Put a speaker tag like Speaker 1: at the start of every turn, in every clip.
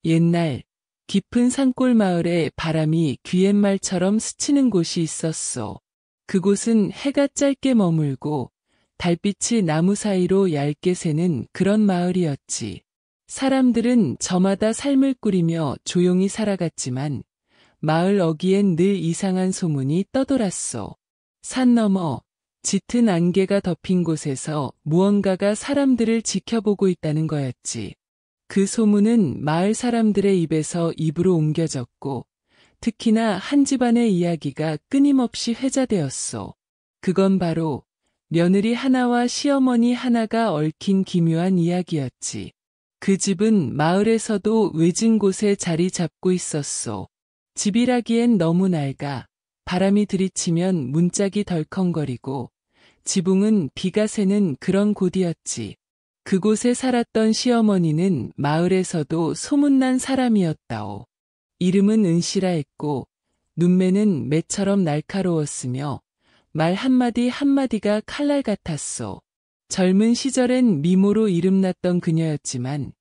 Speaker 1: 옛날 깊은 산골 마을에 바람이 귀갯말처럼 스치는 곳이 있었어. 그곳은 해가 짧게 머물고 달빛이 나무 사이로 얇게 새는 그런 마을이었지. 사람들은 저마다 삶을 꾸리며 조용히 살아갔지만 마을 어귀엔 늘 이상한 소문이 떠돌았어. 산 너머 짙은 안개가 덮인 곳에서 무언가가 사람들을 지켜보고 있다는 거였지. 그 소문은 마을 사람들의 입에서 입으로 옮겨졌고 특히나 한 집안의 이야기가 끊임없이 회자되었어. 그건 바로 며느리 하나와 시어머니 하나가 얽힌 기묘한 이야기였지. 그 집은 마을에서도 외진 곳에 자리 잡고 있었어. 집이라기엔 너무 낡아 바람이 들이치면 문짝이 덜컹거리고 지붕은 비가 새는 그런 곳이었지. 그곳에 살았던 시어머니는 마을에서도 소문난 사람이었다오. 이름은 은씨라 했고 눈매는 매처럼 날카로웠으며 말 한마디 한마디가 칼날 같았소. 젊은 시절엔 미모로 이름났던 그녀였지만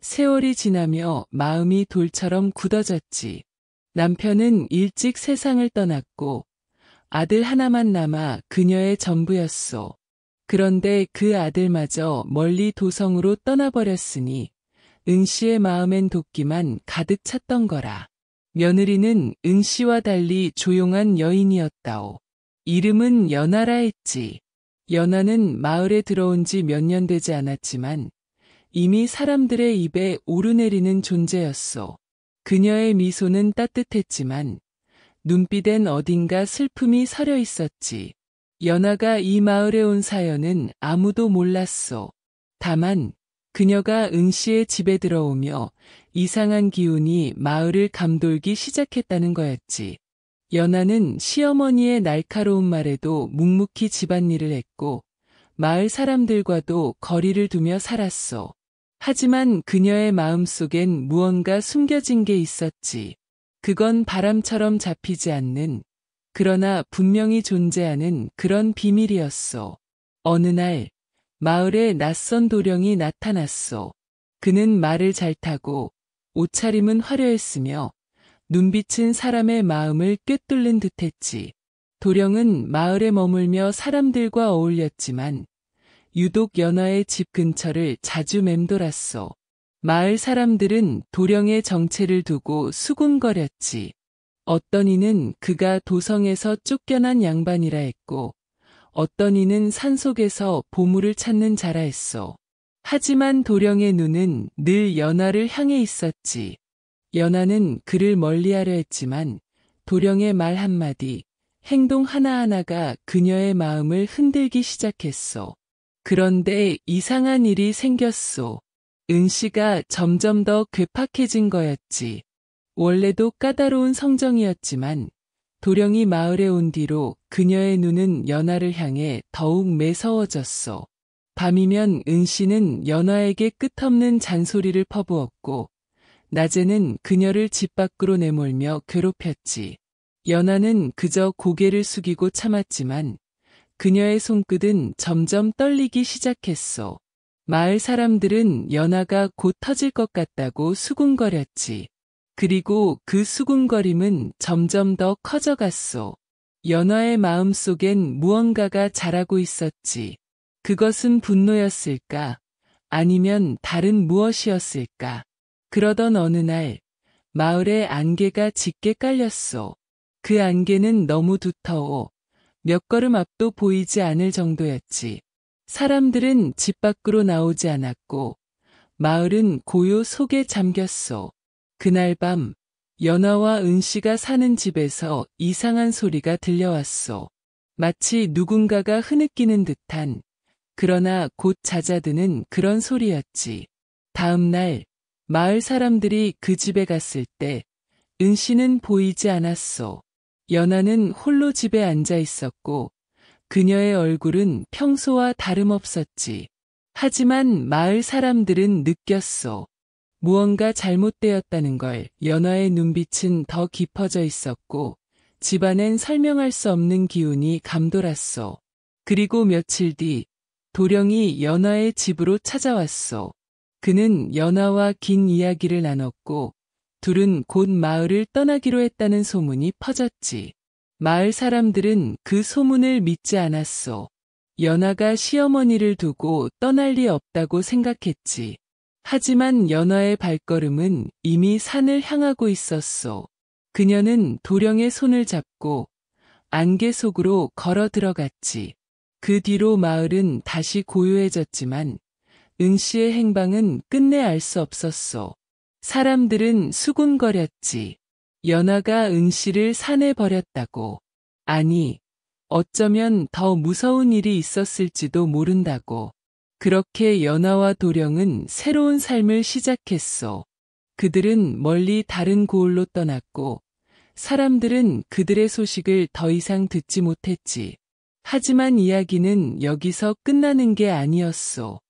Speaker 1: 세월이 지나며 마음이 돌처럼 굳어졌지. 남편은 일찍 세상을 떠났고 아들 하나만 남아 그녀의 전부였소. 그런데 그 아들마저 멀리 도성으로 떠나버렸으니 은씨의 마음엔 도끼만 가득 찼던 거라. 며느리는 은씨와 달리 조용한 여인이었다오. 이름은 연하라 했지. 연하는 마을에 들어온 지 몇 년 되지 않았지만 이미 사람들의 입에 오르내리는 존재였소. 그녀의 미소는 따뜻했지만 눈빛엔 어딘가 슬픔이 서려 있었지. 연하가 이 마을에 온 사연은 아무도 몰랐소. 다만 그녀가 은씨의 집에 들어오며 이상한 기운이 마을을 감돌기 시작했다는 거였지. 연하는 시어머니의 날카로운 말에도 묵묵히 집안일을 했고 마을 사람들과도 거리를 두며 살았소. 하지만 그녀의 마음속엔 무언가 숨겨진 게 있었지. 그건 바람처럼 잡히지 않는, 그러나 분명히 존재하는 그런 비밀이었소. 어느 날 마을에 낯선 도령이 나타났소. 그는 말을 잘 타고 옷차림은 화려했으며 눈빛은 사람의 마음을 꿰뚫는 듯했지. 도령은 마을에 머물며 사람들과 어울렸지만 유독 연하의 집 근처를 자주 맴돌았소. 마을 사람들은 도령의 정체를 두고 수군거렸지. 어떤 이는 그가 도성에서 쫓겨난 양반이라 했고 어떤 이는 산속에서 보물을 찾는 자라 했소. 하지만 도령의 눈은 늘 연하를 향해 있었지. 연하는 그를 멀리하려 했지만 도령의 말 한마디, 행동 하나하나가 그녀의 마음을 흔들기 시작했소. 그런데 이상한 일이 생겼소. 은씨가 점점 더 괴팍해진 거였지. 원래도 까다로운 성정이었지만 도령이 마을에 온 뒤로 그녀의 눈은 연하를 향해 더욱 매서워졌소. 밤이면 은씨는 연하에게 끝없는 잔소리를 퍼부었고 낮에는 그녀를 집 밖으로 내몰며 괴롭혔지. 연하는 그저 고개를 숙이고 참았지만 그녀의 손끝은 점점 떨리기 시작했소. 마을 사람들은 연하가 곧 터질 것 같다고 수군거렸지. 그리고 그 수군거림은 점점 더 커져갔소. 연하의 마음속엔 무언가가 자라고 있었지. 그것은 분노였을까? 아니면 다른 무엇이었을까? 그러던 어느 날 마을에 안개가 짙게 깔렸소. 그 안개는 너무 두터워 몇 걸음 앞도 보이지 않을 정도였지. 사람들은 집 밖으로 나오지 않았고 마을은 고요 속에 잠겼소. 그날 밤 연하와 은씨가 사는 집에서 이상한 소리가 들려왔소. 마치 누군가가 흐느끼는 듯한, 그러나 곧 잦아드는 그런 소리였지. 다음 날 마을 사람들이 그 집에 갔을 때 은씨는 보이지 않았소. 연하는 홀로 집에 앉아 있었고 그녀의 얼굴은 평소와 다름없었지. 하지만 마을 사람들은 느꼈소. 무언가 잘못되었다는 걸. 연하의 눈빛은 더 깊어져 있었고 집안엔 설명할 수 없는 기운이 감돌았소. 그리고 며칠 뒤 도령이 연하의 집으로 찾아왔소. 그는 연하와 긴 이야기를 나눴고 둘은 곧 마을을 떠나기로 했다는 소문이 퍼졌지. 마을 사람들은 그 소문을 믿지 않았소. 연하가 시어머니를 두고 떠날 리 없다고 생각했지. 하지만 연하의 발걸음은 이미 산을 향하고 있었소. 그녀는 도령의 손을 잡고 안개 속으로 걸어 들어갔지. 그 뒤로 마을은 다시 고요해졌지만 응씨의 행방은 끝내 알 수 없었소. 사람들은 수군거렸지. 연하가 응씨를 산에 버렸다고. 아니, 어쩌면 더 무서운 일이 있었을지도 모른다고. 그렇게 연하와 도령은 새로운 삶을 시작했소. 그들은 멀리 다른 고을로 떠났고 사람들은 그들의 소식을 더 이상 듣지 못했지. 하지만 이야기는 여기서 끝나는 게 아니었소.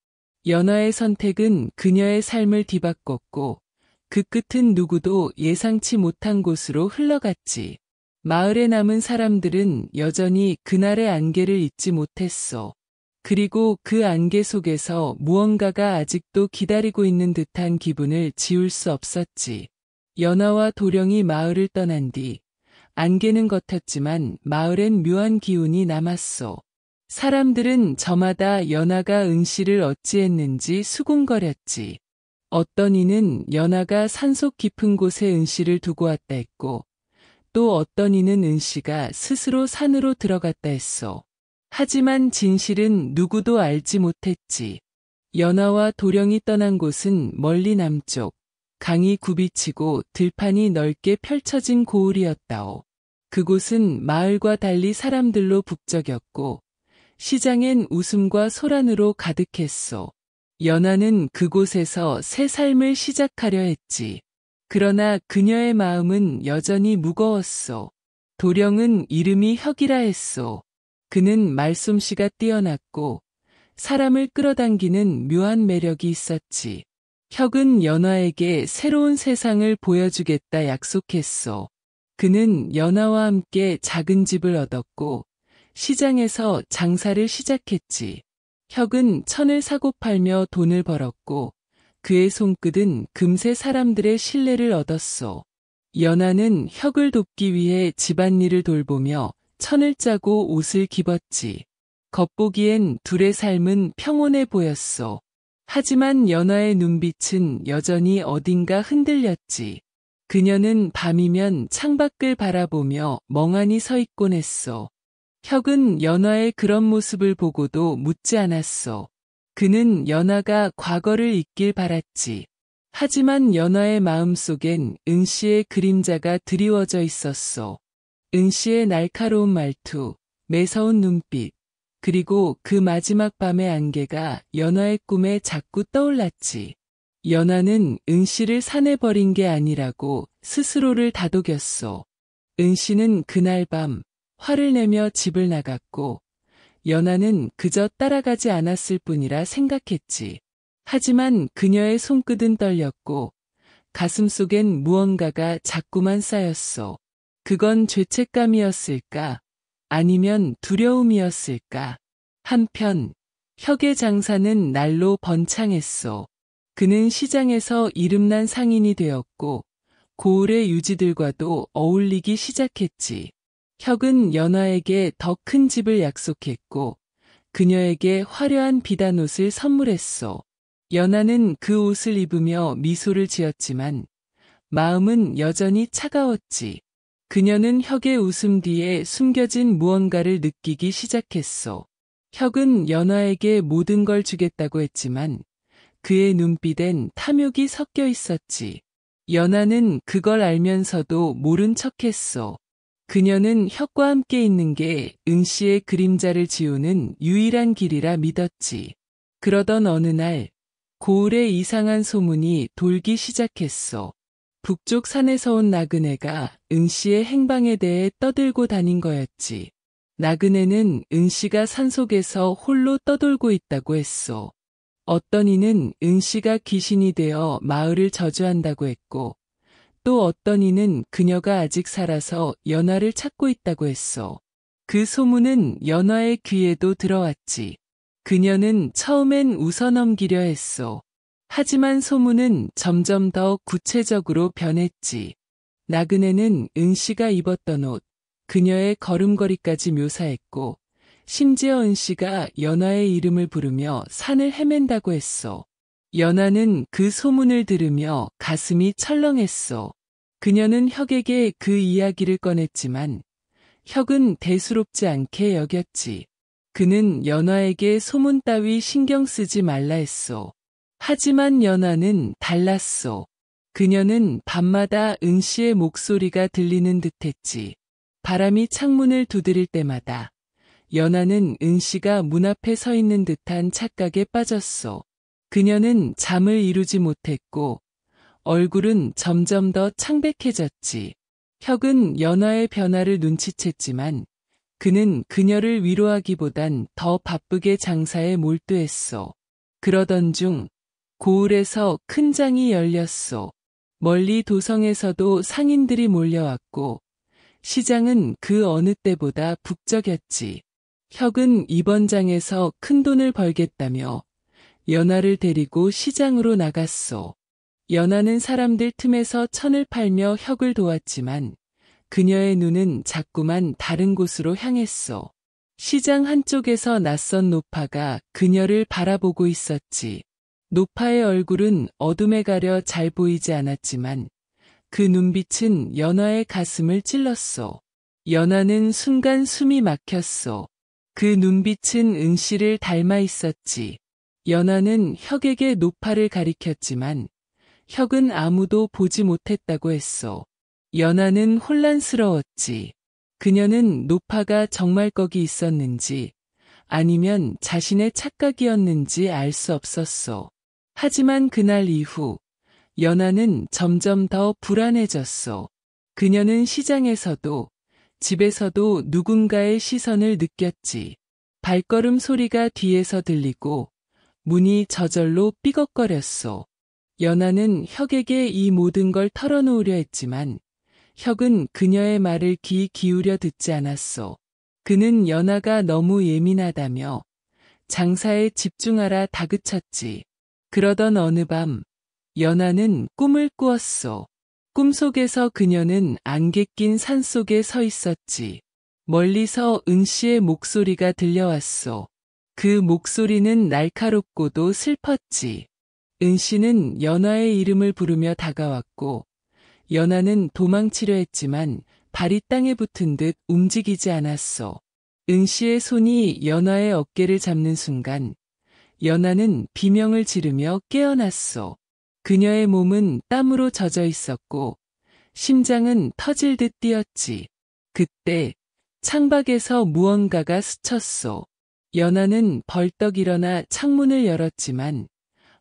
Speaker 1: 연하의 선택은 그녀의 삶을 뒤바꿨고 그 끝은 누구도 예상치 못한 곳으로 흘러갔지. 마을에 남은 사람들은 여전히 그날의 안개를 잊지 못했어. 그리고 그 안개 속에서 무언가가 아직도 기다리고 있는 듯한 기분을 지울 수 없었지. 연하와 도령이 마을을 떠난 뒤 안개는 걷혔지만 마을엔 묘한 기운이 남았어. 사람들은 저마다 연하가 응씨를 어찌했는지 수군거렸지. 어떤 이는 연하가 산속 깊은 곳에 응씨를 두고 왔다 했고 또 어떤 이는 응씨가 스스로 산으로 들어갔다 했어. 하지만 진실은 누구도 알지 못했지. 연하와 도령이 떠난 곳은 멀리 남쪽, 강이 굽이치고 들판이 넓게 펼쳐진 고을이었다오. 그곳은 마을과 달리 사람들로 북적였고 시장엔 웃음과 소란으로 가득했소. 연하는 그곳에서 새 삶을 시작하려 했지. 그러나 그녀의 마음은 여전히 무거웠소. 도령은 이름이 혁이라 했소. 그는 말솜씨가 뛰어났고 사람을 끌어당기는 묘한 매력이 있었지. 혁은 연하에게 새로운 세상을 보여주겠다 약속했소. 그는 연하와 함께 작은 집을 얻었고 시장에서 장사를 시작했지. 혁은 천을 사고 팔며 돈을 벌었고 그의 손끝은 금세 사람들의 신뢰를 얻었소. 연하는 혁을 돕기 위해 집안일을 돌보며 천을 짜고 옷을 입었지. 겉보기엔 둘의 삶은 평온해 보였소. 하지만 연하의 눈빛은 여전히 어딘가 흔들렸지. 그녀는 밤이면 창밖을 바라보며 멍하니 서 있곤 했소. 혁은 연하의 그런 모습을 보고도 묻지 않았소. 그는 연하가 과거를 잊길 바랐지. 하지만 연하의 마음속엔 응씨의 그림자가 드리워져 있었소. 응씨의 날카로운 말투, 매서운 눈빛, 그리고 그 마지막 밤의 안개가 연하의 꿈에 자꾸 떠올랐지. 연하는 응씨를 산에 버린 게 아니라고 스스로를 다독였소. 응씨는 그날 밤 화를 내며 집을 나갔고 연하는 그저 따라가지 않았을 뿐이라 생각했지. 하지만 그녀의 손끝은 떨렸고 가슴속엔 무언가가 자꾸만 쌓였소. 그건 죄책감이었을까? 아니면 두려움이었을까? 한편 혁의 장사는 날로 번창했소. 그는 시장에서 이름난 상인이 되었고 고을의 유지들과도 어울리기 시작했지. 혁은 연하에게 더 큰 집을 약속했고 그녀에게 화려한 비단옷을 선물했소. 연하는 그 옷을 입으며 미소를 지었지만 마음은 여전히 차가웠지. 그녀는 혁의 웃음 뒤에 숨겨진 무언가를 느끼기 시작했소. 혁은 연하에게 모든 걸 주겠다고 했지만 그의 눈빛엔 탐욕이 섞여 있었지. 연하는 그걸 알면서도 모른 척했소. 그녀는 혁과 함께 있는 게 응씨의 그림자를 지우는 유일한 길이라 믿었지. 그러던 어느 날 고을에 이상한 소문이 돌기 시작했소. 북쪽 산에서 온 나그네가 응씨의 행방에 대해 떠들고 다닌 거였지. 나그네는 응씨가 산속에서 홀로 떠돌고 있다고 했소. 어떤 이는 응씨가 귀신이 되어 마을을 저주한다고 했고 또 어떤 이는 그녀가 아직 살아서 연하를 찾고 있다고 했소. 그 소문은 연하의 귀에도 들어왔지. 그녀는 처음엔 웃어넘기려 했소. 하지만 소문은 점점 더 구체적으로 변했지. 나그네는 은씨가 입었던 옷, 그녀의 걸음걸이까지 묘사했고, 심지어 은씨가 연화의 이름을 부르며 산을 헤맨다고 했소. 연화는 그 소문을 들으며 가슴이 철렁했소. 그녀는 혁에게 그 이야기를 꺼냈지만 혁은 대수롭지 않게 여겼지. 그는 연화에게 소문 따위 신경 쓰지 말라 했소. 하지만 연화는 달랐소. 그녀는 밤마다 은씨의 목소리가 들리는 듯했지. 바람이 창문을 두드릴 때마다 연화는 은씨가 문 앞에 서 있는 듯한 착각에 빠졌소. 그녀는 잠을 이루지 못했고 얼굴은 점점 더 창백해졌지. 혁은 연화의 변화를 눈치챘지만 그는 그녀를 위로하기보단 더 바쁘게 장사에 몰두했소. 그러던 중 고을에서 큰 장이 열렸소. 멀리 도성에서도 상인들이 몰려왔고 시장은 그 어느 때보다 북적였지. 혁은 이번 장에서 큰 돈을 벌겠다며 연화를 데리고 시장으로 나갔소. 연화는 사람들 틈에서 천을 팔며 혁을 도왔지만 그녀의 눈은 자꾸만 다른 곳으로 향했소. 시장 한쪽에서 낯선 노파가 그녀를 바라보고 있었지. 노파의 얼굴은 어둠에 가려 잘 보이지 않았지만 그 눈빛은 연화의 가슴을 찔렀소. 연화는 순간 숨이 막혔소. 그 눈빛은 은씨를 닮아 있었지. 연화는 혁에게 노파를 가리켰지만 혁은 아무도 보지 못했다고 했소. 연화는 혼란스러웠지. 그녀는 노파가 정말 거기 있었는지 아니면 자신의 착각이었는지 알 수 없었소. 하지만 그날 이후 연화는 점점 더 불안해졌소. 그녀는 시장에서도 집에서도 누군가의 시선을 느꼈지. 발걸음 소리가 뒤에서 들리고 문이 저절로 삐걱거렸소. 연화는 혁에게 이 모든 걸 털어놓으려 했지만 혁은 그녀의 말을 귀 기울여 듣지 않았소. 그는 연화가 너무 예민하다며 장사에 집중하라 다그쳤지. 그러던 어느 밤 연화는 꿈을 꾸었소. 꿈속에서 그녀는 안개 낀 산속에 서 있었지. 멀리서 은씨의 목소리가 들려왔소. 그 목소리는 날카롭고도 슬펐지. 은씨는 연화의 이름을 부르며 다가왔고 연화는 도망치려 했지만 발이 땅에 붙은 듯 움직이지 않았소. 은씨의 손이 연화의 어깨를 잡는 순간 연화는 비명을 지르며 깨어났소. 그녀의 몸은 땀으로 젖어 있었고 심장은 터질 듯 뛰었지. 그때 창밖에서 무언가가 스쳤소. 연화는 벌떡 일어나 창문을 열었지만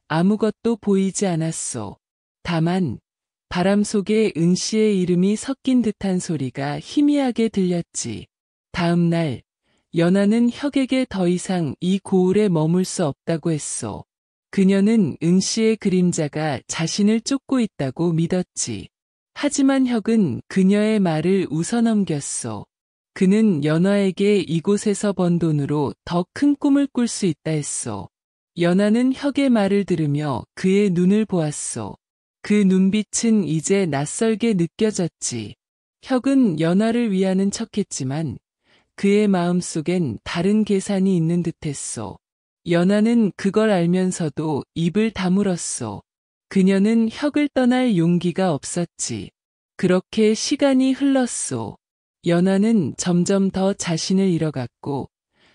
Speaker 1: 아무것도 보이지 않았소. 다만 바람 속에 은씨의 이름이 섞인 듯한 소리가 희미하게 들렸지. 다음 날 연화는 혁에게 더 이상 이 고을에 머물 수 없다고 했소. 그녀는 은씨의 그림자가 자신을 쫓고 있다고 믿었지. 하지만 혁은 그녀의 말을 웃어넘겼소. 그는 연화에게 이곳에서 번 돈으로 더 큰 꿈을 꿀 수 있다 했소. 연화는 혁의 말을 들으며 그의 눈을 보았소. 그 눈빛은 이제 낯설게 느껴졌지. 혁은 연화를 위하는 척했지만 그의 마음속엔 다른 계산이 있는 듯했소. 연화는 그걸 알면서도 입을 다물었소. 그녀는 혁을 떠날 용기가 없었지. 그렇게 시간이 흘렀소. 연화는 점점 더 자신을 잃어갔고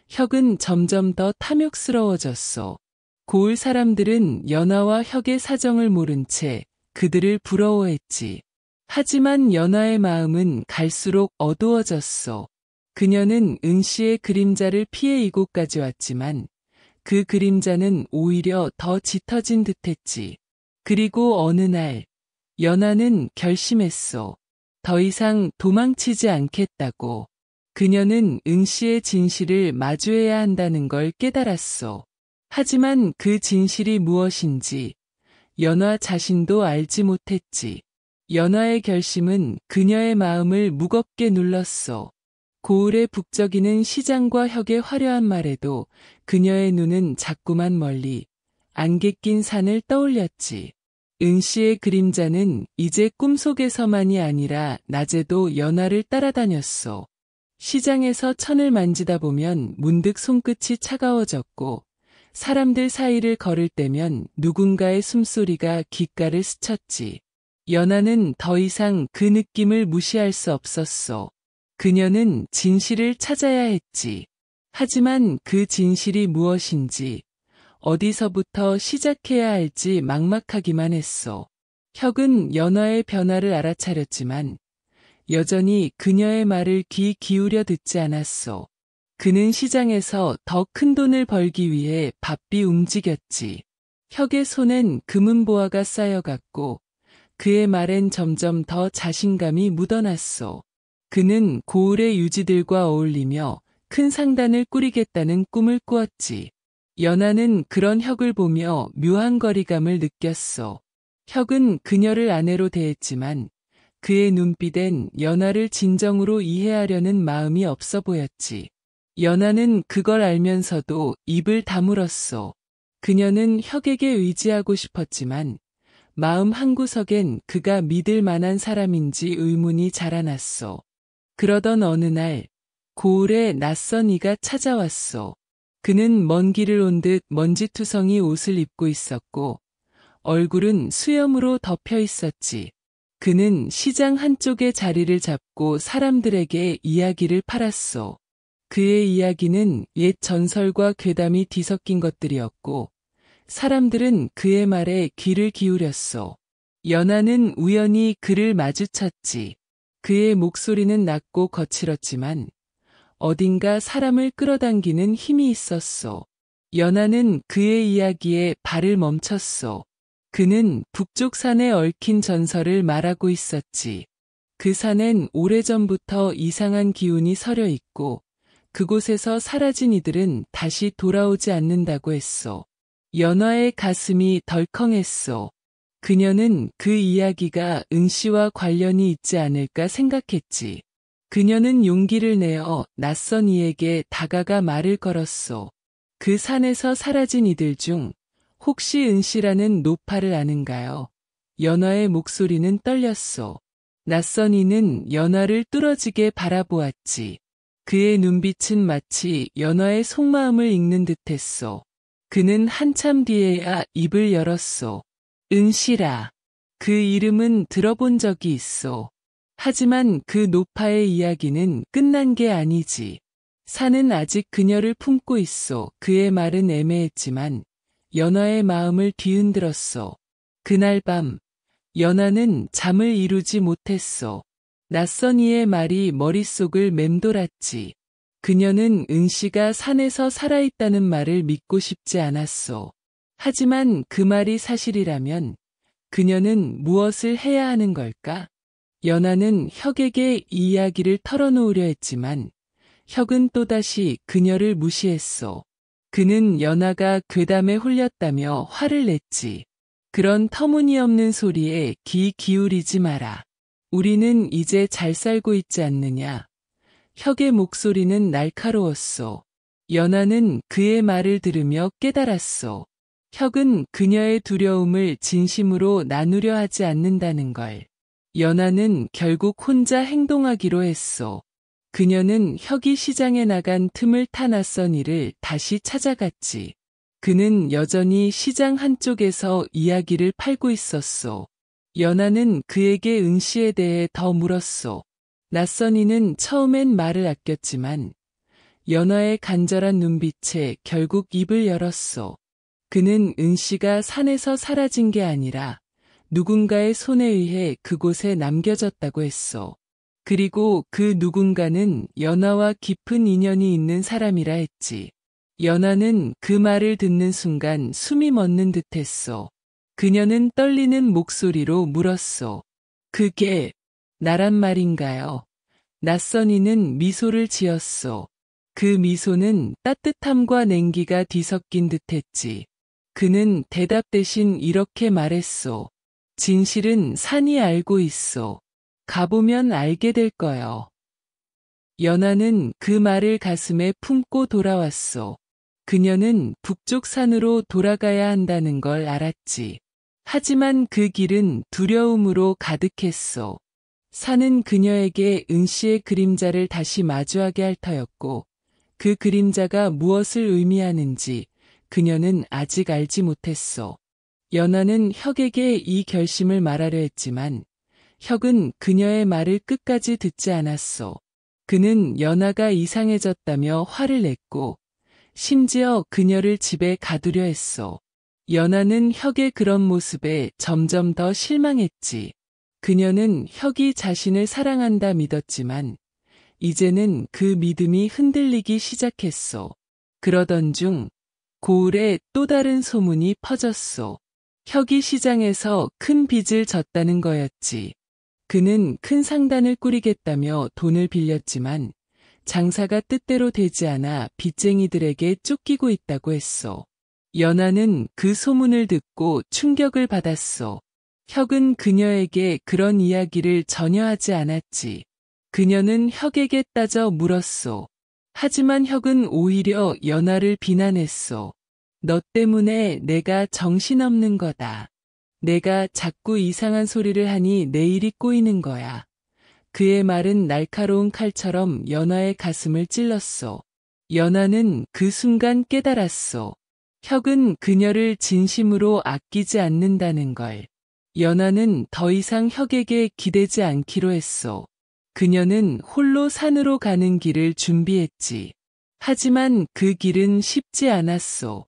Speaker 1: 혁은 점점 더 탐욕스러워졌소. 고을 사람들은 연화와 혁의 사정을 모른 채 그들을 부러워했지. 하지만 연화의 마음은 갈수록 어두워졌소. 그녀는 은씨의 그림자를 피해 이곳까지 왔지만 그 그림자는 오히려 더 짙어진 듯했지. 그리고 어느 날 연화는 결심했소. 더 이상 도망치지 않겠다고. 그녀는 은씨의 진실을 마주해야 한다는 걸 깨달았소. 하지만 그 진실이 무엇인지 연화 자신도 알지 못했지. 연화의 결심은 그녀의 마음을 무겁게 눌렀소. 고을에 북적이는 시장과 혁의 화려한 말에도 그녀의 눈은 자꾸만 멀리 안개 낀 산을 떠올렸지. 은씨의 그림자는 이제 꿈속에서만이 아니라 낮에도 연화를 따라다녔어. 시장에서 천을 만지다 보면 문득 손끝이 차가워졌고 사람들 사이를 걸을 때면 누군가의 숨소리가 귓가를 스쳤지. 연화는 더 이상 그 느낌을 무시할 수 없었어. 그녀는 진실을 찾아야 했지. 하지만 그 진실이 무엇인지, 어디서부터 시작해야 할지 막막하기만 했어. 혁은 연화의 변화를 알아차렸지만 여전히 그녀의 말을 귀 기울여 듣지 않았어. 그는 시장에서 더 큰 돈을 벌기 위해 바삐 움직였지. 혁의 손엔 금은보화가 쌓여갔고 그의 말엔 점점 더 자신감이 묻어났어. 그는 고을의 유지들과 어울리며 큰 상단을 꾸리겠다는 꿈을 꾸었지. 연화는 그런 혁을 보며 묘한 거리감을 느꼈어. 혁은 그녀를 아내로 대했지만 그의 눈빛엔 연화를 진정으로 이해하려는 마음이 없어 보였지. 연화는 그걸 알면서도 입을 다물었어. 그녀는 혁에게 의지하고 싶었지만 마음 한구석엔 그가 믿을 만한 사람인지 의문이 자라났어. 그러던 어느 날 고을에 낯선 이가 찾아왔어. 그는 먼 길을 온 듯 먼지투성이 옷을 입고 있었고 얼굴은 수염으로 덮여 있었지. 그는 시장 한쪽에 자리를 잡고 사람들에게 이야기를 팔았어. 그의 이야기는 옛 전설과 괴담이 뒤섞인 것들이었고 사람들은 그의 말에 귀를 기울였어. 연화는 우연히 그를 마주쳤지. 그의 목소리는 낮고 거칠었지만 어딘가 사람을 끌어당기는 힘이 있었어. 연화는 그의 이야기에 발을 멈췄어. 그는 북쪽 산에 얽힌 전설을 말하고 있었지. 그 산엔 오래전부터 이상한 기운이 서려 있고 그곳에서 사라진 이들은 다시 돌아오지 않는다고 했어. 연화의 가슴이 덜컹했어. 그녀는 그 이야기가 은씨와 관련이 있지 않을까 생각했지. 그녀는 용기를 내어 낯선 이에게 다가가 말을 걸었어. 그 산에서 사라진 이들 중 혹시 은씨라는 노파를 아는가요? 연화의 목소리는 떨렸어. 낯선 이는 연화를 뚫어지게 바라보았지. 그의 눈빛은 마치 연화의 속마음을 읽는 듯했어. 그는 한참 뒤에야 입을 열었어. 은씨라. 그 이름은 들어본 적이 있어. 하지만 그 노파의 이야기는 끝난 게 아니지. 산은 아직 그녀를 품고 있어. 그의 말은 애매했지만 연화의 마음을 뒤흔들었어. 그날 밤 연화는 잠을 이루지 못했어. 낯선 이의 말이 머릿속을 맴돌았지. 그녀는 은씨가 산에서 살아있다는 말을 믿고 싶지 않았어. 하지만 그 말이 사실이라면 그녀는 무엇을 해야 하는 걸까? 연화는 혁에게 이 이야기를 털어놓으려 했지만 혁은 또다시 그녀를 무시했어. 그는 연화가 괴담에 홀렸다며 화를 냈지. 그런 터무니없는 소리에 귀 기울이지 마라. 우리는 이제 잘 살고 있지 않느냐. 혁의 목소리는 날카로웠어. 연화는 그의 말을 들으며 깨달았어. 혁은 그녀의 두려움을 진심으로 나누려 하지 않는다는 걸. 연화는 결국 혼자 행동하기로 했어. 그녀는 혁이 시장에 나간 틈을 타 낯선 이를 다시 찾아갔지. 그는 여전히 시장 한쪽에서 이야기를 팔고 있었어. 연화는 그에게 은씨에 대해 더 물었어. 낯선 이는 처음엔 말을 아꼈지만 연화의 간절한 눈빛에 결국 입을 열었어. 그는 은씨가 산에서 사라진 게 아니라 누군가의 손에 의해 그곳에 남겨졌다고 했어. 그리고 그 누군가는 연화와 깊은 인연이 있는 사람이라 했지. 연화는 그 말을 듣는 순간 숨이 멎는 듯했어. 그녀는 떨리는 목소리로 물었어. 그게 나란 말인가요? 낯선 이는 미소를 지었어. 그 미소는 따뜻함과 냉기가 뒤섞인 듯했지. 그는 대답 대신 이렇게 말했어. 진실은 산이 알고 있어. 가보면 알게 될 거요. 연화는 그 말을 가슴에 품고 돌아왔어. 그녀는 북쪽 산으로 돌아가야 한다는 걸 알았지. 하지만 그 길은 두려움으로 가득했어. 산은 그녀에게 은씨의 그림자를 다시 마주하게 할 터였고 그 그림자가 무엇을 의미하는지 그녀는 아직 알지 못했어. 연하는 혁에게 이 결심을 말하려 했지만 혁은 그녀의 말을 끝까지 듣지 않았어. 그는 연하가 이상해졌다며 화를 냈고 심지어 그녀를 집에 가두려 했어. 연하는 혁의 그런 모습에 점점 더 실망했지. 그녀는 혁이 자신을 사랑한다 믿었지만 이제는 그 믿음이 흔들리기 시작했어. 그러던 중 고을에 또 다른 소문이 퍼졌어. 혁이 시장에서 큰 빚을 졌다는 거였지. 그는 큰 상단을 꾸리겠다며 돈을 빌렸지만 장사가 뜻대로 되지 않아 빚쟁이들에게 쫓기고 있다고 했어. 연하는 그 소문을 듣고 충격을 받았어. 혁은 그녀에게 그런 이야기를 전혀 하지 않았지. 그녀는 혁에게 따져 물었어. 하지만 혁은 오히려 연하를 비난했어. 너 때문에 내가 정신없는 거다. 내가 자꾸 이상한 소리를 하니 내 일이 꼬이는 거야. 그의 말은 날카로운 칼처럼 연하의 가슴을 찔렀어. 연하는 그 순간 깨달았어. 혁은 그녀를 진심으로 아끼지 않는다는 걸. 연하는 더 이상 혁에게 기대지 않기로 했어. 그녀는 홀로 산으로 가는 길을 준비했지. 하지만 그 길은 쉽지 않았어.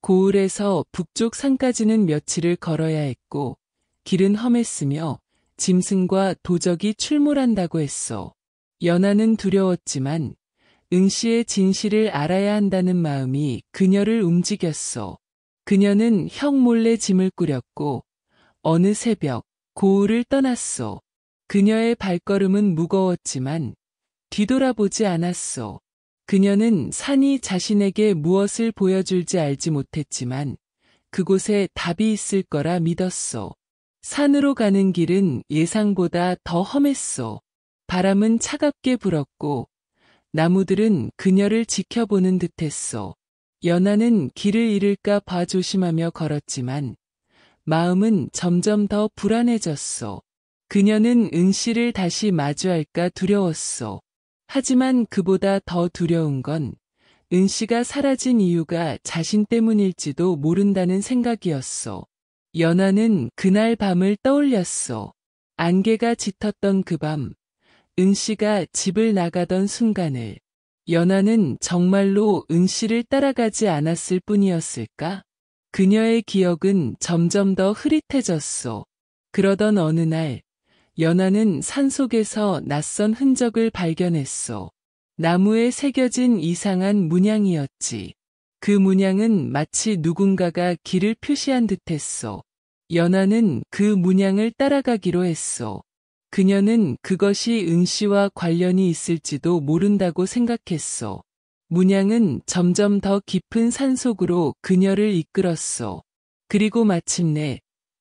Speaker 1: 고을에서 북쪽 산까지는 며칠을 걸어야 했고 길은 험했으며 짐승과 도적이 출몰한다고 했어. 연하는 두려웠지만 응씨의 진실을 알아야 한다는 마음이 그녀를 움직였어. 그녀는 형 몰래 짐을 꾸렸고 어느 새벽 고을을 떠났어. 그녀의 발걸음은 무거웠지만 뒤돌아보지 않았어. 그녀는 산이 자신에게 무엇을 보여줄지 알지 못했지만 그곳에 답이 있을 거라 믿었어. 산으로 가는 길은 예상보다 더 험했어. 바람은 차갑게 불었고 나무들은 그녀를 지켜보는 듯했어. 연하는 길을 잃을까 봐 조심하며 걸었지만 마음은 점점 더 불안해졌어. 그녀는 응씨를 다시 마주할까 두려웠어. 하지만 그보다 더 두려운 건 은씨가 사라진 이유가 자신 때문일지도 모른다는 생각이었어. 연하는 그날 밤을 떠올렸어. 안개가 짙었던 그 밤, 은씨가 집을 나가던 순간을. 연하는 정말로 은씨를 따라가지 않았을 뿐이었을까? 그녀의 기억은 점점 더 흐릿해졌어. 그러던 어느 날, 연하는 산속에서 낯선 흔적을 발견했어. 나무에 새겨진 이상한 문양이었지. 그 문양은 마치 누군가가 길을 표시한 듯했어. 연하는 그 문양을 따라가기로 했어. 그녀는 그것이 은씨와 관련이 있을지도 모른다고 생각했어. 문양은 점점 더 깊은 산속으로 그녀를 이끌었어. 그리고 마침내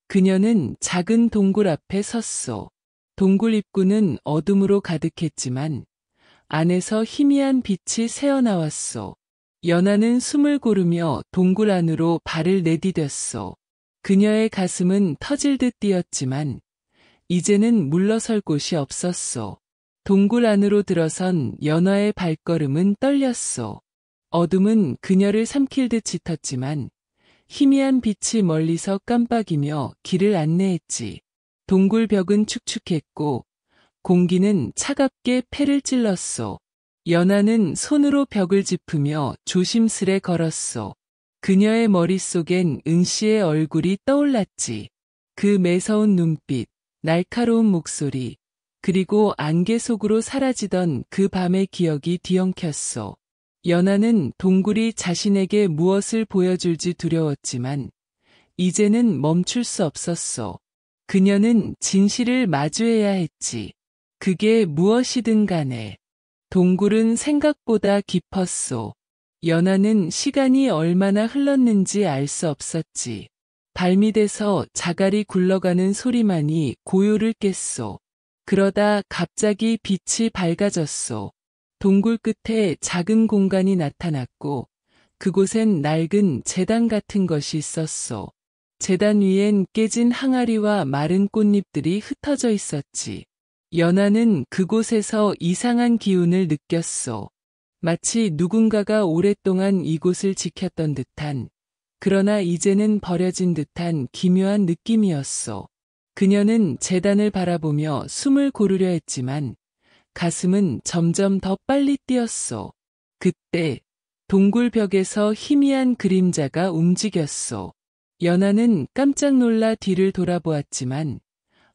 Speaker 1: 그녀는 작은 동굴 앞에 섰어. 동굴 입구는 어둠으로 가득했지만 안에서 희미한 빛이 새어나왔어. 연하는 숨을 고르며 동굴 안으로 발을 내디뎠어. 그녀의 가슴은 터질 듯 뛰었지만 이제는 물러설 곳이 없었어. 동굴 안으로 들어선 연하의 발걸음은 떨렸어. 어둠은 그녀를 삼킬 듯 짙었지만 희미한 빛이 멀리서 깜빡이며 길을 안내했지. 동굴 벽은 축축했고 공기는 차갑게 폐를 찔렀어. 연하는 손으로 벽을 짚으며 조심스레 걸었어. 그녀의 머릿속엔 은씨의 얼굴이 떠올랐지. 그 매서운 눈빛, 날카로운 목소리, 그리고 안개 속으로 사라지던 그 밤의 기억이 뒤엉켰어. 연하는 동굴이 자신에게 무엇을 보여줄지 두려웠지만 이제는 멈출 수 없었어. 그녀는 진실을 마주해야 했지. 그게 무엇이든 간에. 동굴은 생각보다 깊었어. 연하는 시간이 얼마나 흘렀는지 알 수 없었지. 발밑에서 자갈이 굴러가는 소리만이 고요를 깼어. 그러다 갑자기 빛이 밝아졌어. 동굴 끝에 작은 공간이 나타났고 그곳엔 낡은 제단 같은 것이 있었소. 제단 위엔 깨진 항아리와 마른 꽃잎들이 흩어져 있었지. 연하는 그곳에서 이상한 기운을 느꼈소. 마치 누군가가 오랫동안 이곳을 지켰던 듯한, 그러나 이제는 버려진 듯한 기묘한 느낌이었소. 그녀는 제단을 바라보며 숨을 고르려 했지만 가슴은 점점 더 빨리 뛰었소. 그때 동굴 벽에서 희미한 그림자가 움직였소. 연하는 깜짝 놀라 뒤를 돌아보았지만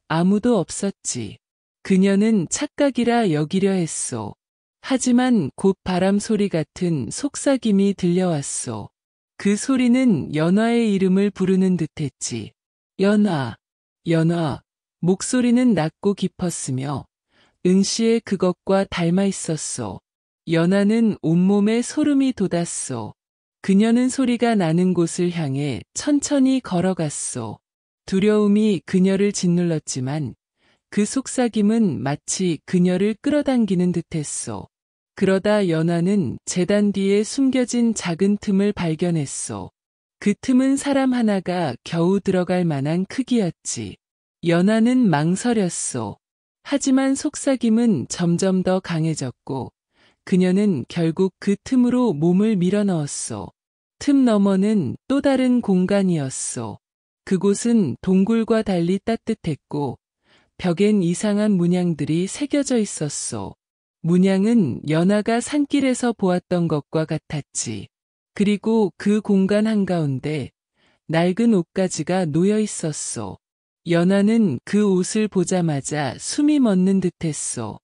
Speaker 1: 아무도 없었지. 그녀는 착각이라 여기려 했소. 하지만 곧 바람 소리 같은 속삭임이 들려왔소. 그 소리는 연화의 이름을 부르는 듯했지. 연화, 연화. 목소리는 낮고 깊었으며 응시의 그것과 닮아 있었소. 연화는 온몸에 소름이 돋았소. 그녀는 소리가 나는 곳을 향해 천천히 걸어갔소. 두려움이 그녀를 짓눌렀지만 그 속삭임은 마치 그녀를 끌어당기는 듯했소. 그러다 연화는 제단 뒤에 숨겨진 작은 틈을 발견했소. 그 틈은 사람 하나가 겨우 들어갈 만한 크기였지. 연화는 망설였소. 하지만 속삭임은 점점 더 강해졌고 그녀는 결국 그 틈으로 몸을 밀어넣었소. 틈 너머는 또 다른 공간이었소. 그곳은 동굴과 달리 따뜻했고 벽엔 이상한 문양들이 새겨져 있었소. 문양은 연화가 산길에서 보았던 것과 같았지. 그리고 그 공간 한가운데 낡은 옷가지가 놓여 있었소. 연화는 그 옷을 보자마자 숨이 멎는 듯했소.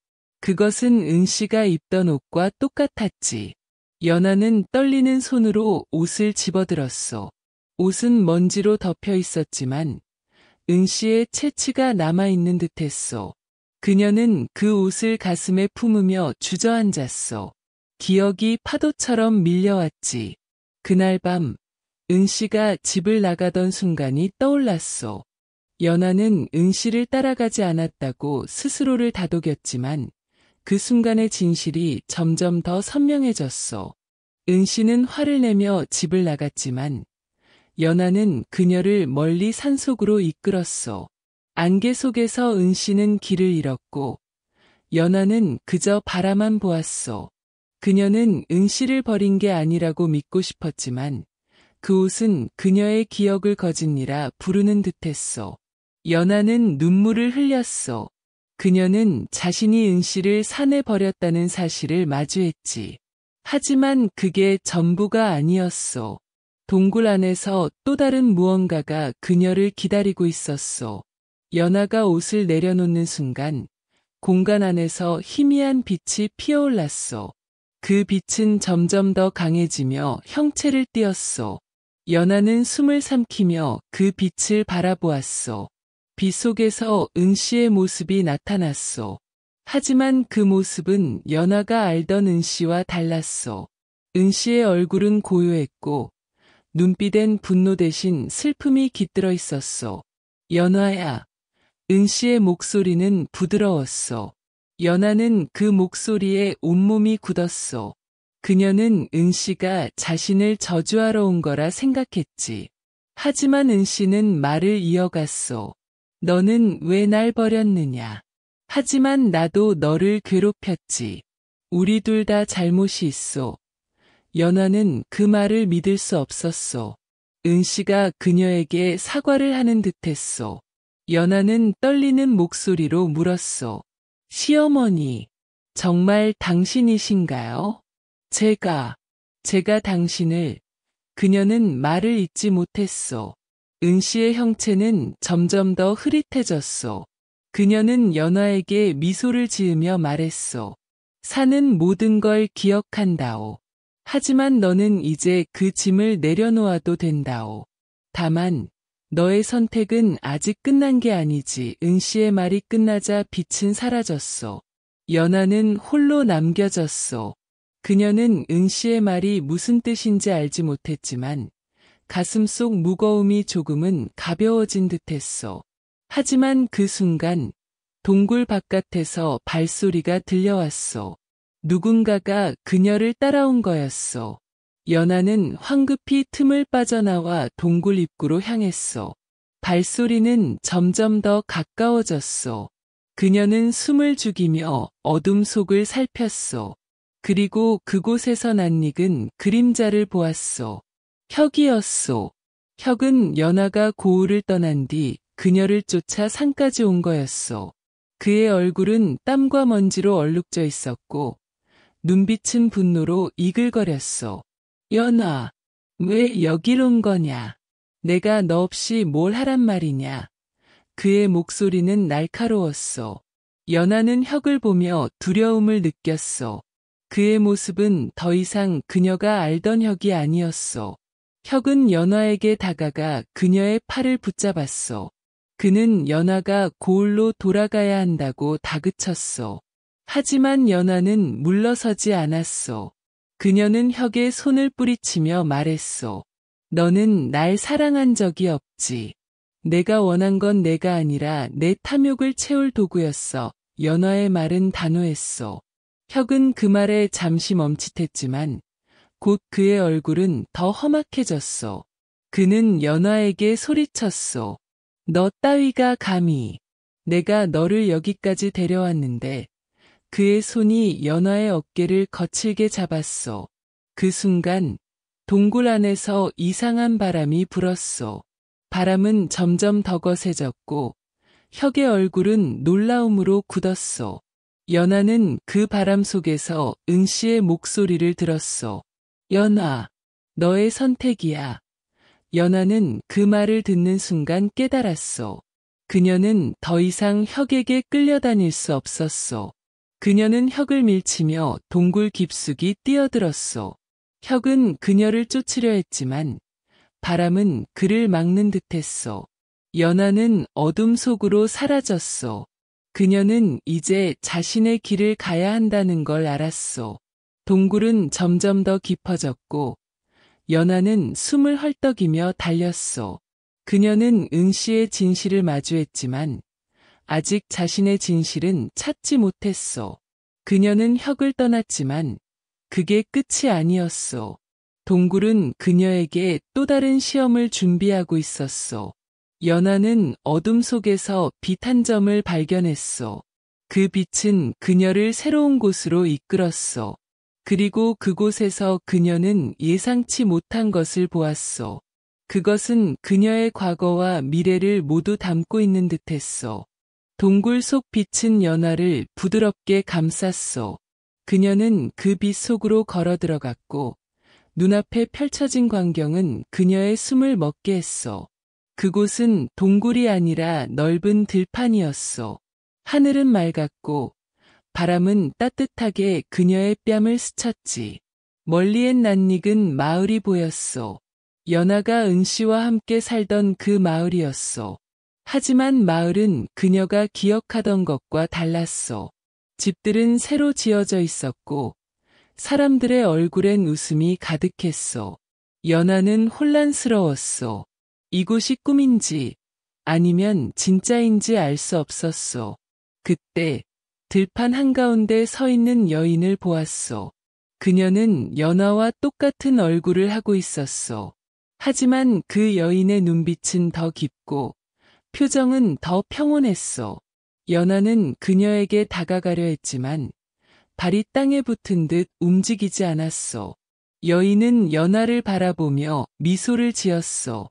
Speaker 1: 그것은 응씨가 입던 옷과 똑같았지. 연화는 떨리는 손으로 옷을 집어들었소. 옷은 먼지로 덮여 있었지만 응씨의 채취가 남아있는 듯했소. 그녀는 그 옷을 가슴에 품으며 주저앉았소. 기억이 파도처럼 밀려왔지. 그날 밤 응씨가 집을 나가던 순간이 떠올랐소. 연화는 응씨를 따라가지 않았다고 스스로를 다독였지만 그 순간의 진실이 점점 더 선명해졌소. 응씨는 화를 내며 집을 나갔지만 연화는 그녀를 멀리 산속으로 이끌었소. 안개 속에서 응씨는 길을 잃었고 연화는 그저 바라만 보았소. 그녀는 응씨를 버린 게 아니라고 믿고 싶었지만 그 옷은 그녀의 기억을 거짓니라 부르는 듯했소. 연화는 눈물을 흘렸소. 그녀는 자신이 응씨를 산에 버렸다는 사실을 마주했지. 하지만 그게 전부가 아니었소. 동굴 안에서 또 다른 무언가가 그녀를 기다리고 있었소. 연화가 옷을 내려놓는 순간 공간 안에서 희미한 빛이 피어올랐소. 그 빛은 점점 더 강해지며 형체를 띠었소. 연화는 숨을 삼키며 그 빛을 바라보았소. 빛 속에서 응씨의 모습이 나타났소. 하지만 그 모습은 연화가 알던 응씨와 달랐소. 응씨의 얼굴은 고요했고 눈빛엔 분노 대신 슬픔이 깃들어 있었소. 연화야. 응씨의 목소리는 부드러웠소. 연화는 그 목소리에 온몸이 굳었소. 그녀는 응씨가 자신을 저주하러 온 거라 생각했지. 하지만 응씨는 말을 이어갔소. 너는 왜 날 버렸느냐. 하지만 나도 너를 괴롭혔지. 우리 둘 다 잘못이 있소. 연화는 그 말을 믿을 수 없었소. 응씨가 그녀에게 사과를 하는 듯했소. 연화는 떨리는 목소리로 물었소. 시어머니, 정말 당신이신가요? 제가 당신을. 그녀는 말을 잇지 못했소. 응씨의 형체는 점점 더 흐릿해졌소. 그녀는 연화에게 미소를 지으며 말했소. 사는 모든 걸 기억한다오. 하지만 너는 이제 그 짐을 내려놓아도 된다오. 다만 너의 선택은 아직 끝난 게 아니지. 응씨의 말이 끝나자 빛은 사라졌소. 연화는 홀로 남겨졌소. 그녀는 응씨의 말이 무슨 뜻인지 알지 못했지만 가슴속 무거움이 조금은 가벼워진 듯했소. 하지만 그 순간 동굴 바깥에서 발소리가 들려왔소. 누군가가 그녀를 따라온 거였소. 연하는 황급히 틈을 빠져나와 동굴 입구로 향했소. 발소리는 점점 더 가까워졌소. 그녀는 숨을 죽이며 어둠 속을 살폈소. 그리고 그곳에서 낯익은 그림자를 보았소. 혁이었소. 혁은 연하가 고을을 떠난 뒤 그녀를 쫓아 산까지 온 거였소. 그의 얼굴은 땀과 먼지로 얼룩져 있었고 눈빛은 분노로 이글거렸소. 연하, 왜 여길 온 거냐? 내가 너 없이 뭘 하란 말이냐? 그의 목소리는 날카로웠소. 연하는 혁을 보며 두려움을 느꼈소. 그의 모습은 더 이상 그녀가 알던 혁이 아니었소. 혁은 연하에게 다가가 그녀의 팔을 붙잡았소. 그는 연하가 고을로 돌아가야 한다고 다그쳤소. 하지만 연하는 물러서지 않았소. 그녀는 혁의 손을 뿌리치며 말했소. 너는 날 사랑한 적이 없지. 내가 원한 건 내가 아니라 내 탐욕을 채울 도구였어. 연하의 말은 단호했소. 혁은 그 말에 잠시 멈칫했지만 곧 그의 얼굴은 더 험악해졌소. 그는 연하에게 소리쳤소. 너 따위가 감히. 내가 너를 여기까지 데려왔는데. 그의 손이 연하의 어깨를 거칠게 잡았소. 그 순간 동굴 안에서 이상한 바람이 불었소. 바람은 점점 더 거세졌고 혁의 얼굴은 놀라움으로 굳었소. 연하는 그 바람 속에서 응씨의 목소리를 들었소. 연하, 너의 선택이야. 연하는 그 말을 듣는 순간 깨달았소. 그녀는 더 이상 혁에게 끌려다닐 수 없었소. 그녀는 혁을 밀치며 동굴 깊숙이 뛰어들었소. 혁은 그녀를 쫓으려 했지만 바람은 그를 막는 듯했소. 연하는 어둠 속으로 사라졌소. 그녀는 이제 자신의 길을 가야 한다는 걸 알았소. 동굴은 점점 더 깊어졌고 연하는 숨을 헐떡이며 달렸소. 그녀는 응씨의 진실을 마주했지만 아직 자신의 진실은 찾지 못했소. 그녀는 혁을 떠났지만 그게 끝이 아니었소. 동굴은 그녀에게 또 다른 시험을 준비하고 있었소. 연하는 어둠 속에서 빛 한 점을 발견했소. 그 빛은 그녀를 새로운 곳으로 이끌었소. 그리고 그곳에서 그녀는 예상치 못한 것을 보았소. 그것은 그녀의 과거와 미래를 모두 담고 있는 듯했소. 동굴 속 빛은 연하를 부드럽게 감쌌소. 그녀는 그 빛 속으로 걸어 들어갔고 눈앞에 펼쳐진 광경은 그녀의 숨을 멎게 했소. 그곳은 동굴이 아니라 넓은 들판이었소. 하늘은 맑았고 바람은 따뜻하게 그녀의 뺨을 스쳤지. 멀리엔 낯익은 마을이 보였소. 연하가 은씨와 함께 살던 그 마을이었소. 하지만 마을은 그녀가 기억하던 것과 달랐소. 집들은 새로 지어져 있었고 사람들의 얼굴엔 웃음이 가득했소. 연하는 혼란스러웠소. 이곳이 꿈인지 아니면 진짜인지 알 수 없었소. 그때 들판 한가운데 서 있는 여인을 보았소. 그녀는 연하와 똑같은 얼굴을 하고 있었소. 하지만 그 여인의 눈빛은 더 깊고 표정은 더 평온했소. 연하는 그녀에게 다가가려 했지만 발이 땅에 붙은 듯 움직이지 않았소. 여인은 연하를 바라보며 미소를 지었소.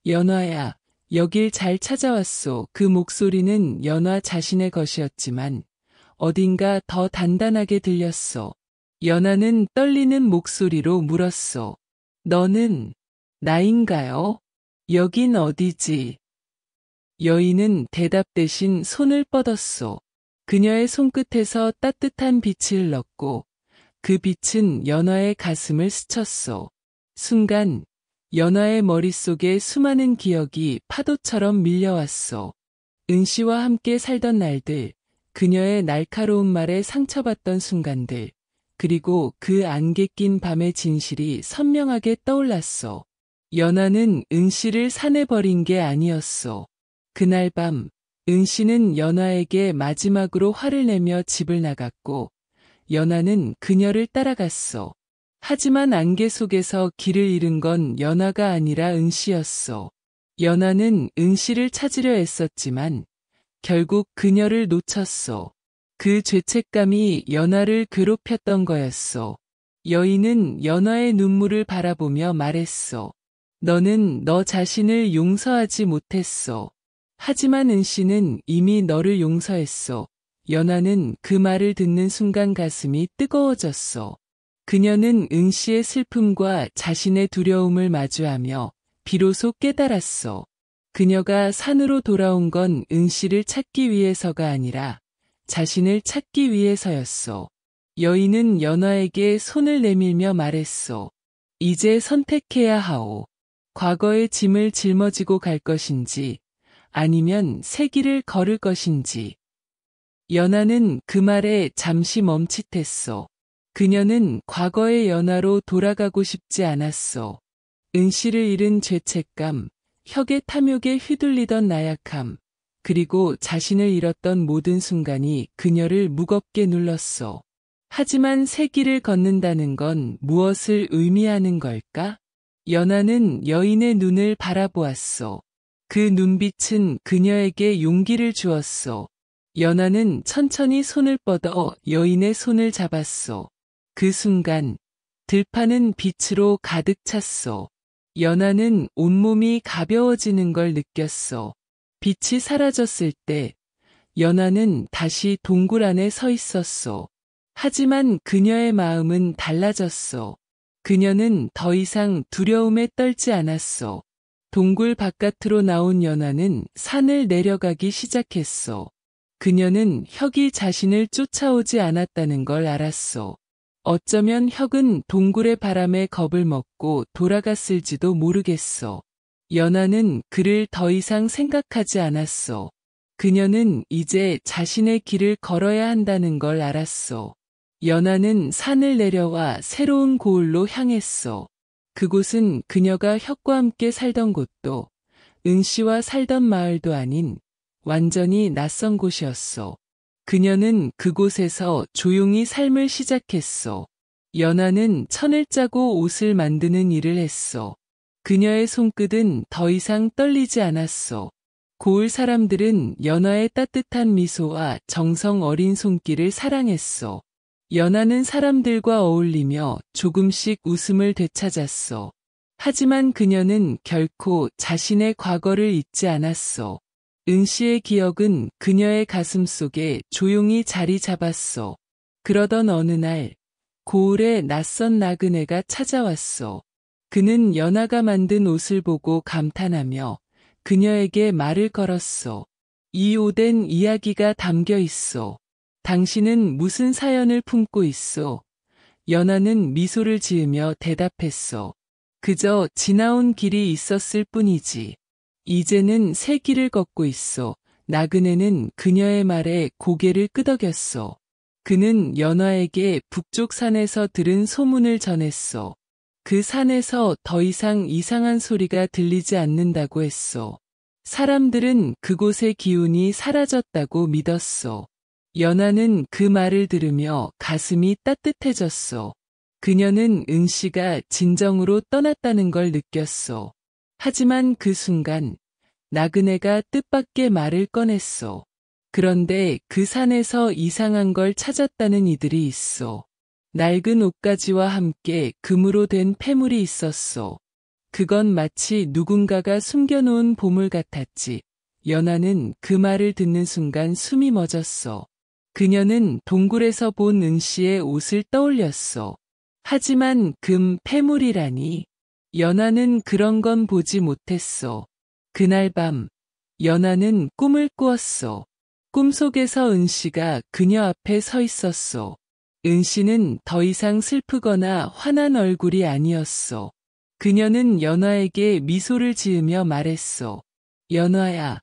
Speaker 1: 연하야, 여길 잘 찾아왔소. 그 목소리는 연하 자신의 것이었지만 어딘가 더 단단하게 들렸소. 연하는 떨리는 목소리로 물었소. 너는 나인가요? 여긴 어디지? 여인은 대답 대신 손을 뻗었소. 그녀의 손끝에서 따뜻한 빛이 흘렀고 그 빛은 연하의 가슴을 스쳤소. 순간 연하의 머릿속에 수많은 기억이 파도처럼 밀려왔소. 은씨와 함께 살던 날들, 그녀의 날카로운 말에 상처받던 순간들, 그리고 그 안개 낀 밤의 진실이 선명하게 떠올랐소. 연하는 은씨를 산에 버린 게 아니었소. 그날 밤 은씨는 연하에게 마지막으로 화를 내며 집을 나갔고 연하는 그녀를 따라갔소. 하지만 안개 속에서 길을 잃은 건 연하가 아니라 은씨였어. 연하는 은씨를 찾으려 애썼지만 결국 그녀를 놓쳤어. 그 죄책감이 연하를 괴롭혔던 거였어. 여인은 연하의 눈물을 바라보며 말했어. 너는 너 자신을 용서하지 못했어. 하지만 은씨는 이미 너를 용서했어. 연하는 그 말을 듣는 순간 가슴이 뜨거워졌어. 그녀는 은씨의 슬픔과 자신의 두려움을 마주하며 비로소 깨달았어. 그녀가 산으로 돌아온 건 은씨를 찾기 위해서가 아니라 자신을 찾기 위해서였어. 여인은 연하에게 손을 내밀며 말했어. 이제 선택해야 하오. 과거의 짐을 짊어지고 갈 것인지 아니면 새 길을 걸을 것인지. 연하는 그 말에 잠시 멈칫했어. 그녀는 과거의 연하로 돌아가고 싶지 않았어. 은씨를 잃은 죄책감, 혁의 탐욕에 휘둘리던 나약함, 그리고 자신을 잃었던 모든 순간이 그녀를 무겁게 눌렀어. 하지만 새 길을 걷는다는 건 무엇을 의미하는 걸까? 연하는 여인의 눈을 바라보았어. 그 눈빛은 그녀에게 용기를 주었어. 연하는 천천히 손을 뻗어 여인의 손을 잡았어. 그 순간 들판은 빛으로 가득 찼어. 연하는 온몸이 가벼워지는 걸 느꼈어. 빛이 사라졌을 때 연하는 다시 동굴 안에 서 있었어. 하지만 그녀의 마음은 달라졌어. 그녀는 더 이상 두려움에 떨지 않았어. 동굴 바깥으로 나온 연하는 산을 내려가기 시작했어. 그녀는 혁이 자신을 쫓아오지 않았다는 걸 알았어. 어쩌면 혁은 동굴의 바람에 겁을 먹고 돌아갔을지도 모르겠어. 연하는 그를 더 이상 생각하지 않았어. 그녀는 이제 자신의 길을 걸어야 한다는 걸 알았어. 연하는 산을 내려와 새로운 고을로 향했어. 그곳은 그녀가 혁과 함께 살던 곳도 은씨와 살던 마을도 아닌 완전히 낯선 곳이었어. 그녀는 그곳에서 조용히 삶을 시작했어. 연하는 천을 짜고 옷을 만드는 일을 했어. 그녀의 손끝은 더 이상 떨리지 않았어. 고을 사람들은 연하의 따뜻한 미소와 정성 어린 손길을 사랑했어. 연하는 사람들과 어울리며 조금씩 웃음을 되찾았어. 하지만 그녀는 결코 자신의 과거를 잊지 않았어. 은씨의 기억은 그녀의 가슴 속에 조용히 자리 잡았어. 그러던 어느 날, 고을에 낯선 나그네가 찾아왔어. 그는 연하가 만든 옷을 보고 감탄하며 그녀에게 말을 걸었어. 이 옷엔 이야기가 담겨 있어. 당신은 무슨 사연을 품고 있어? 연하는 미소를 지으며 대답했어. 그저 지나온 길이 있었을 뿐이지. 이제는 새 길을 걷고 있어. 나그네는 그녀의 말에 고개를 끄덕였어. 그는 연하에게 북쪽 산에서 들은 소문을 전했어. 그 산에서 더 이상 이상한 소리가 들리지 않는다고 했어. 사람들은 그곳의 기운이 사라졌다고 믿었어. 연하는 그 말을 들으며 가슴이 따뜻해졌어. 그녀는 은씨가 진정으로 떠났다는 걸 느꼈어. 하지만 그 순간 나그네가 뜻밖의 말을 꺼냈어. 그런데 그 산에서 이상한 걸 찾았다는 이들이 있어. 낡은 옷가지와 함께 금으로 된 폐물이 있었어. 그건 마치 누군가가 숨겨놓은 보물 같았지. 연하는 그 말을 듣는 순간 숨이 멎었어. 그녀는 동굴에서 본 은씨의 옷을 떠올렸어. 하지만 금 폐물이라니. 연하는 그런 건 보지 못했어. 그날 밤, 연하는 꿈을 꾸었어. 꿈속에서 은씨가 그녀 앞에 서 있었어. 은씨는 더 이상 슬프거나 화난 얼굴이 아니었어. 그녀는 연하에게 미소를 지으며 말했어. 연하야,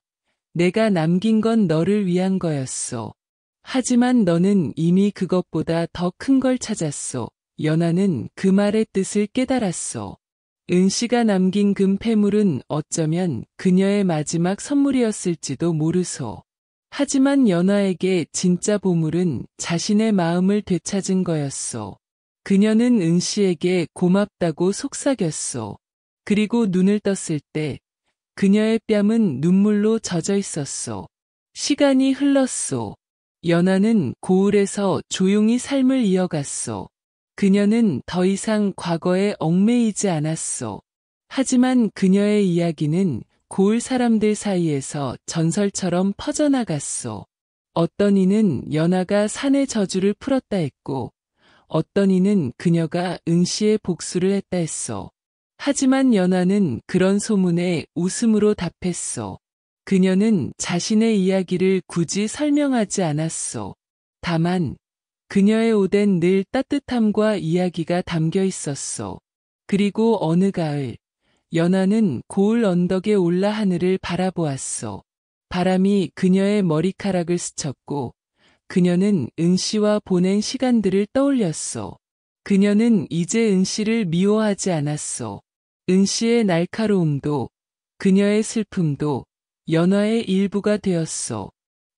Speaker 1: 내가 남긴 건 너를 위한 거였어. 하지만 너는 이미 그것보다 더 큰 걸 찾았어. 연하는 그 말의 뜻을 깨달았어. 은씨가 남긴 금 폐물은 어쩌면 그녀의 마지막 선물이었을지도 모르소. 하지만 연하에게 진짜 보물은 자신의 마음을 되찾은 거였어. 그녀는 은씨에게 고맙다고 속삭였소. 그리고 눈을 떴을 때 그녀의 뺨은 눈물로 젖어 있었소. 시간이 흘렀소. 연화는 고을에서 조용히 삶을 이어갔소. 그녀는 더 이상 과거에 얽매이지 않았소. 하지만 그녀의 이야기는 고을 사람들 사이에서 전설처럼 퍼져나갔소. 어떤 이는 연화가 산의 저주를 풀었다 했고, 어떤 이는 그녀가 은씨의 복수를 했다 했소. 하지만 연화는 그런 소문에 웃음으로 답했소. 그녀는 자신의 이야기를 굳이 설명하지 않았소. 다만 그녀의 옷엔 늘 따뜻함과 이야기가 담겨 있었소. 그리고 어느 가을, 연화는 고을 언덕에 올라 하늘을 바라보았소. 바람이 그녀의 머리카락을 스쳤고 그녀는 은씨와 보낸 시간들을 떠올렸소. 그녀는 이제 은씨를 미워하지 않았소. 은씨의 날카로움도 그녀의 슬픔도 연화의 일부가 되었소.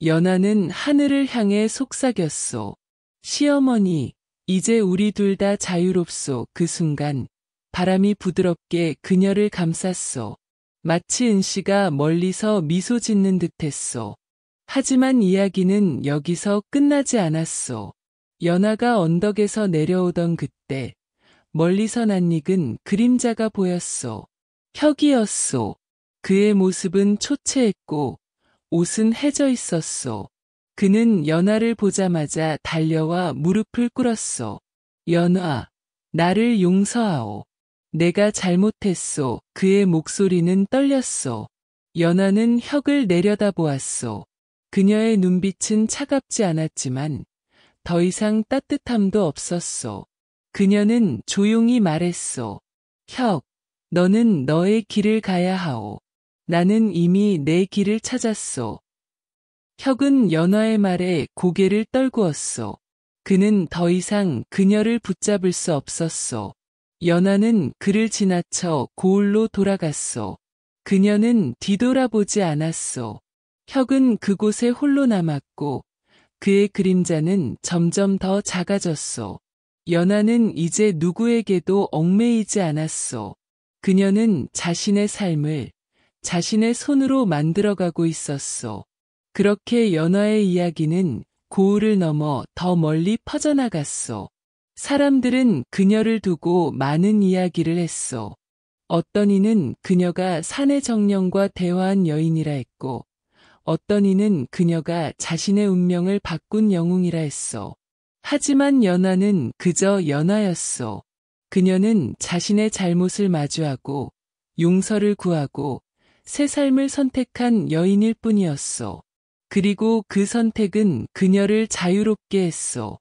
Speaker 1: 연화는 하늘을 향해 속삭였소. 시어머니, 이제 우리 둘 다 자유롭소. 그 순간 바람이 부드럽게 그녀를 감쌌소. 마치 은씨가 멀리서 미소 짓는 듯했소. 하지만 이야기는 여기서 끝나지 않았소. 연화가 언덕에서 내려오던 그때 멀리서 낯익은 그림자가 보였소. 혁이었소. 그의 모습은 초췌했고 옷은 해져 있었소. 그는 연화를 보자마자 달려와 무릎을 꿇었소. 연화, 나를 용서하오. 내가 잘못했소. 그의 목소리는 떨렸소. 연화는 혁을 내려다보았소. 그녀의 눈빛은 차갑지 않았지만 더 이상 따뜻함도 없었소. 그녀는 조용히 말했소. 혁, 너는 너의 길을 가야 하오. 나는 이미 내 길을 찾았소. 혁은 연화의 말에 고개를 떨구었소. 그는 더 이상 그녀를 붙잡을 수 없었소. 연화는 그를 지나쳐 고을로 돌아갔소. 그녀는 뒤돌아보지 않았소. 혁은 그곳에 홀로 남았고 그의 그림자는 점점 더 작아졌소. 연화는 이제 누구에게도 얽매이지 않았소. 그녀는 자신의 삶을 자신의 손으로 만들어가고 있었소. 그렇게 연화의 이야기는 고을을 넘어 더 멀리 퍼져나갔소. 사람들은 그녀를 두고 많은 이야기를 했소. 어떤 이는 그녀가 산의 정령과 대화한 여인이라 했고, 어떤 이는 그녀가 자신의 운명을 바꾼 영웅이라 했소. 하지만 연화는 그저 연화였소. 그녀는 자신의 잘못을 마주하고 용서를 구하고 새 삶을 선택한 여인일 뿐이었소. 그리고 그 선택은 그녀를 자유롭게 했소.